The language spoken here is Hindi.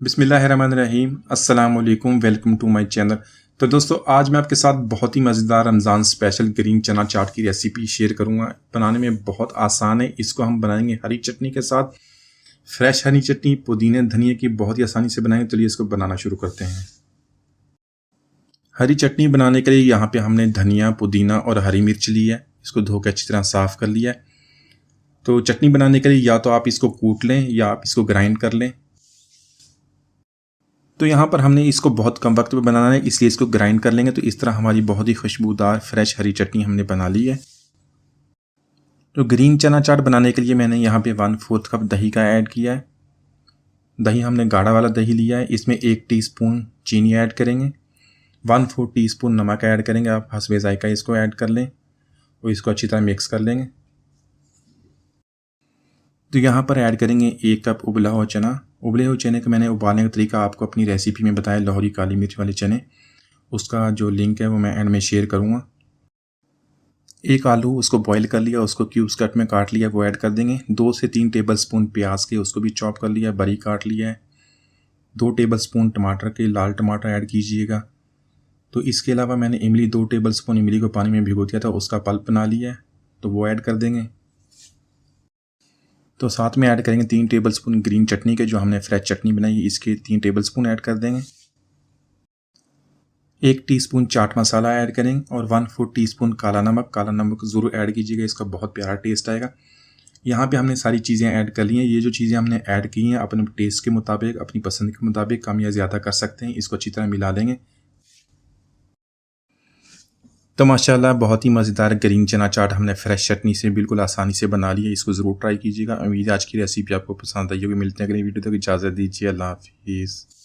बिस्मिल्लाहिर्रहमानिर्रहीम अस्सलाम वालेकुम वेलकम टू माय चैनल। तो दोस्तों आज मैं आपके साथ बहुत ही मज़ेदार रमज़ान स्पेशल ग्रीन चना चाट की रेसिपी शेयर करूंगा। बनाने में बहुत आसान है। इसको हम बनाएंगे हरी चटनी के साथ। फ्रेश हरी चटनी पुदीने धनिया की बहुत ही आसानी से बनाएंगे। चलिए इसको बनाना शुरू करते हैं। हरी चटनी बनाने के लिए यहाँ पे हमने धनिया पुदीना और हरी मिर्च ली है। इसको धो के अच्छी तरह साफ़ कर लिया है। तो चटनी बनाने के लिए या तो आप इसको कूट लें या आप इसको ग्राइंड कर लें। तो यहाँ पर हमने इसको बहुत कम वक्त में बनाना है, इसलिए इसको ग्राइंड कर लेंगे। तो इस तरह हमारी बहुत ही खुशबूदार फ्रेश हरी चटनी हमने बना ली है। तो ग्रीन चना चाट बनाने के लिए मैंने यहाँ पे 1/4 कप दही का ऐड किया है। दही हमने गाढ़ा वाला दही लिया है। इसमें 1 टीस्पून चीनी ऐड करेंगे, 1/4 टीस्पून नमक ऐड करेंगे। आप हस्बे जायका इसको ऐड कर लें और इसको अच्छी तरह मिक्स कर लेंगे। तो यहाँ पर ऐड करेंगे 1 कप उबला हुआ चना। उबले हुए चने को मैंने उबालने का तरीका आपको अपनी रेसिपी में बताया, लाहौरी काली मिर्च वाले चने। उसका जो लिंक है वो मैं एंड में शेयर करूँगा। 1 आलू उसको बॉईल कर लिया, उसको क्यूब्स कट में काट लिया, वो ऐड कर देंगे। 2 से 3 टेबलस्पून प्याज के उसको भी चॉप कर लिया, बारीक काट लिया है। 2 टेबलस्पून टमाटर के लाल टमाटर ऐड कीजिएगा। तो इसके अलावा मैंने इमली 2 टेबलस्पून इमली को पानी में भिगो दिया था, उसका पल्प बना लिया है, तो वो ऐड कर देंगे। तो साथ में ऐड करेंगे 3 टेबलस्पून ग्रीन चटनी के, जो हमने फ्रेश चटनी बनाई है, इसके 3 टेबलस्पून ऐड कर देंगे। 1 टीस्पून चाट मसाला ऐड करेंगे और 1/4 टीस्पून काला नमक ज़रूर ऐड कीजिएगा, इसका बहुत प्यारा टेस्ट आएगा। यहाँ पे हमने सारी चीज़ें ऐड कर ली हैं। ये जो चीज़ें हमने ऐड की हैं अपने टेस्ट के मुताबिक, अपनी पसंद के मुताबिक कम या ज़्यादा कर सकते हैं। इसको अच्छी तरह मिला लेंगे। तो माशाल्लाह बहुत ही मज़ेदार ग्रीन चना चाट हमने फ्रेश चटनी से बिल्कुल आसानी से बना ली है। इसको ज़रूर ट्राई कीजिएगा। उम्मीद है आज की रेसिपी आपको पसंद आई होगी। मिलते हैं अगली वीडियो तक, इजाज़त दीजिए। अल्लाह हाफिज़।